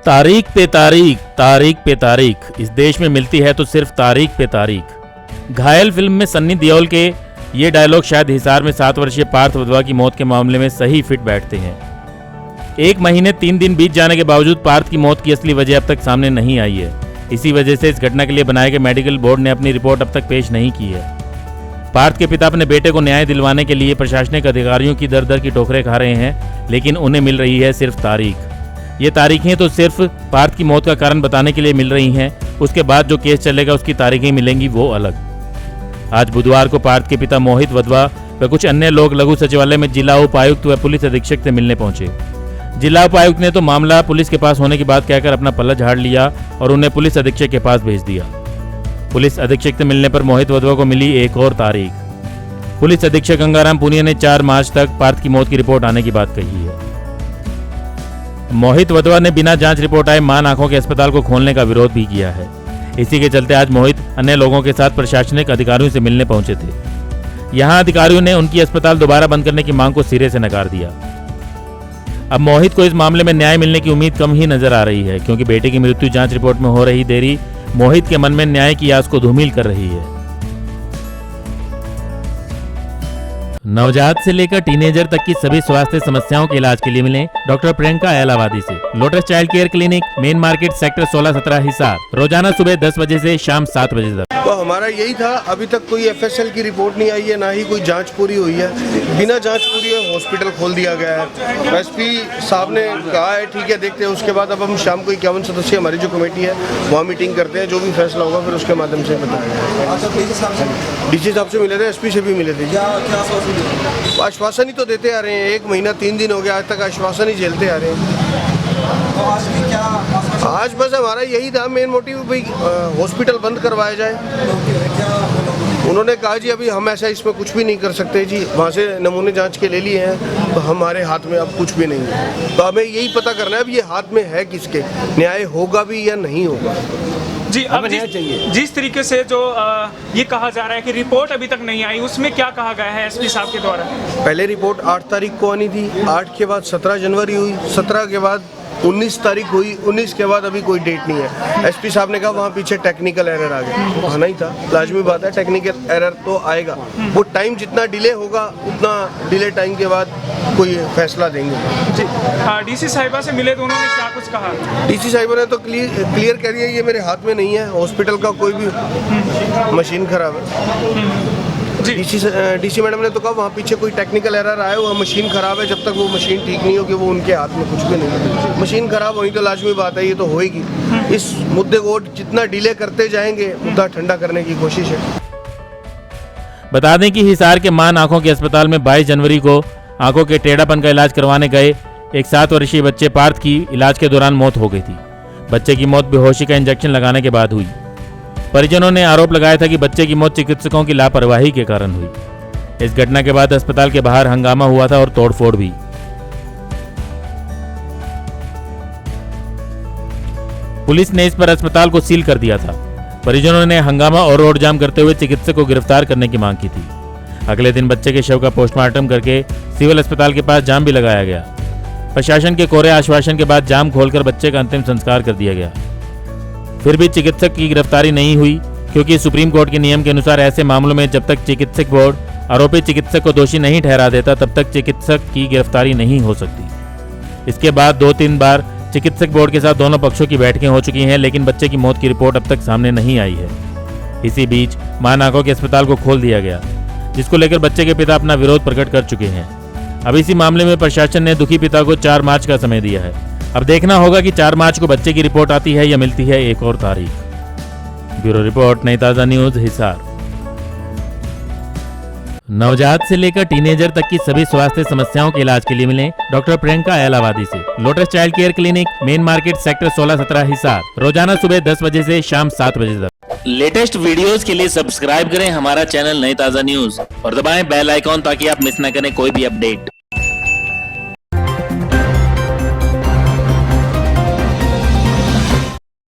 तारीख पे तारीख, तारीख पे तारीख, इस देश में मिलती है तो सिर्फ तारीख पे तारीख। घायल फिल्म में सन्नी देओल के ये डायलॉग शायद हिसार में 7 वर्षीय पार्थ वधवा की मौत के मामले में सही फिट बैठते हैं। 1 महीने 3 दिन बीत जाने के बावजूद पार्थ की मौत की असली वजह अब तक सामने नहीं आई है। इसी वजह से इस घटना के लिए बनाए गए मेडिकल बोर्ड ने अपनी रिपोर्ट अब तक पेश नहीं की है। पार्थ के पिता अपने बेटे को न्याय दिलवाने के लिए प्रशासनिक अधिकारियों की दर दर की ठोकरें खा रहे हैं, लेकिन उन्हें मिल रही है सिर्फ तारीख। ये तारीखें तो सिर्फ पार्थ की मौत का कारण बताने के लिए मिल रही हैं, उसके बाद जो केस चलेगा उसकी तारीखें मिलेंगी वो अलग। आज बुधवार को पार्थ के पिता मोहित वधवा व कुछ अन्य लोग लघु सचिवालय में जिला उपायुक्त व पुलिस अधीक्षक से मिलने पहुंचे। जिला उपायुक्त ने तो मामला पुलिस के पास होने की बात कहकर अपना पल्ला झाड़ लिया और उन्हें पुलिस अधीक्षक के पास भेज दिया। पुलिस अधीक्षक से मिलने पर मोहित वधवा को मिली एक और तारीख। पुलिस अधीक्षक गंगाराम पुनिया ने 4 मार्च तक पार्थ की मौत की रिपोर्ट आने की बात कही है। मोहित वधवा ने बिना जांच रिपोर्ट आए मान आंखों के अस्पताल को खोलने का विरोध भी किया है। इसी के चलते आज मोहित अन्य लोगों के साथ प्रशासनिक अधिकारियों से मिलने पहुंचे थे। यहां अधिकारियों ने उनकी अस्पताल दोबारा बंद करने की मांग को सिरे से नकार दिया। अब मोहित को इस मामले में न्याय मिलने की उम्मीद कम ही नजर आ रही है, क्योंकि बेटे की मृत्यु जांच रिपोर्ट में हो रही देरी मोहित के मन में न्याय की आस को धूमिल कर रही है। नवजात से लेकर टीनेजर तक की सभी स्वास्थ्य समस्याओं के इलाज के लिए मिलें डॉक्टर प्रियंका एलावादी से। Lotus child care clinic, main market, sector 16-17 Hisar. रोजाना सुबह 10 बजे से शाम 7 बजे तक। तो हमारा यही था, अभी तक कोई FSL की रिपोर्ट नहीं आई है, ना ही कोई जांच पूरी हुई है। बिना जांच पूरी है हॉस्पिटल खोल दिया गया है। SP साहब ने कहा है ठीक है देखते हैं, उसके बाद अब हम शाम को 51 सदस्य हमारी जो कमेटी है वहाँ मीटिंग करते हैं, जो भी फैसला होगा फिर उसके माध्यम से बताएंगे। DC साहब से मिले थे, SP से भी मिले थे। आश्वासन ही तो देते आ रहे हैं, 1 महीना 3 दिन हो गया, आज तक आश्वासन ही झेलते आ रहे हैं। आज बस हमारा यही था मेन मोटिव, भाई हॉस्पिटल बंद करवाया जाए। उन्होंने कहा जी अभी हम ऐसा इसमें कुछ भी नहीं कर सकते जी, वहाँ से नमूने जांच के ले लिए हैं, तो हमारे हाथ में अब कुछ भी नहीं है। तो हमें यही पता करना है अब ये हाथ में है किसके, न्याय होगा भी या नहीं होगा जी। अब जिस तरीके से जो ये कहा जा रहा है कि रिपोर्ट अभी तक नहीं आई, उसमें क्या कहा गया है SP साहब के द्वारा? पहले रिपोर्ट 8 तारीख को आनी थी, 8 के बाद 17 जनवरी हुई, 17 के बाद 19 तारीख हुई, 19 के बाद अभी कोई डेट नहीं है। SP साहब ने कहा वहाँ पीछे टेक्निकल एरर आ गया, वो आना ही था, लाजमी बात है टेक्निकल एरर तो आएगा। वो टाइम जितना डिले होगा उतना डिले टाइम के बाद कोई फैसला देंगे जी। DC साहिबा से मिले तो उन्होंने क्या कुछ कहा? DC साहिबा ने तो क्लियर कह दिया ये मेरे हाथ में नहीं है, हॉस्पिटल का कोई भी मशीन खराब है। DC मैडम ने तो कहा वहाँ पीछे कोई टेक्निकल एरर आया हुआ, मशीन खराब है, जब तक वो मशीन ठीक नहीं होगी वो उनके हाथ में कुछ भी नहीं है। मशीन खराब होनी तो लाजमी बात है, ये तो होएगी। इस मुद्दे को जितना डिले करते जाएंगे उतना ठंडा करने की कोशिश है। बता दें कि हिसार के मान आंखों के अस्पताल में 22 जनवरी को आंखों के टेढ़ापन का इलाज करवाने गए एक 7 वर्षीय बच्चे पार्थ की इलाज के दौरान मौत हो गई थी। बच्चे की मौत बेहोशी का इंजेक्शन लगाने के बाद हुई। परिजनों ने आरोप लगाया था कि बच्चे की मौत चिकित्सकों की लापरवाही के कारण हुई। इस घटना के बाद अस्पताल के बाहर हंगामा हुआ था और तोड़फोड़ भी। पुलिस ने इस पर अस्पताल को सील कर दिया था। परिजनों ने हंगामा और रोड जाम करते हुए चिकित्सक को गिरफ्तार करने की मांग की थी। अगले दिन बच्चे के शव का पोस्टमार्टम करके सिविल अस्पताल के पास जाम भी लगाया गया। प्रशासन के कोरे आश्वासन के बाद जाम खोलकर बच्चे का अंतिम संस्कार कर दिया गया। फिर भी चिकित्सक की गिरफ्तारी नहीं हुई, क्योंकि सुप्रीम कोर्ट के नियम के अनुसार ऐसे मामलों में जब तक चिकित्सक बोर्ड आरोपी चिकित्सक को दोषी नहीं ठहरा देता तब तक चिकित्सक की गिरफ्तारी नहीं हो सकती। इसके बाद 2-3 बार चिकित्सक बोर्ड के साथ दोनों पक्षों की बैठकें हो चुकी हैं, लेकिन बच्चे की मौत की रिपोर्ट अब तक सामने नहीं आई है। इसी बीच मान आंखों के अस्पताल को खोल दिया गया, जिसको लेकर बच्चे के पिता अपना विरोध प्रकट कर चुके हैं। अब इसी मामले में प्रशासन ने दुखी पिता को 4 मार्च का समय दिया है। अब देखना होगा कि 4 मार्च को बच्चे की रिपोर्ट आती है या मिलती है एक और तारीख। ब्यूरो रिपोर्ट, नई ताजा न्यूज, हिसार। नवजात से लेकर टीनेजर तक की सभी स्वास्थ्य समस्याओं के इलाज के लिए मिलें डॉक्टर प्रियंका एलावादी से। Lotus child care clinic, main market, sector 16-17 Hisar. रोजाना सुबह 10 बजे से शाम 7 बजे तक। लेटेस्ट वीडियोस के लिए सब्सक्राइब करें हमारा चैनल नई ताजा न्यूज और दबाएं बेल आइकॉन ताकि आप मिस न करें कोई भी अपडेट।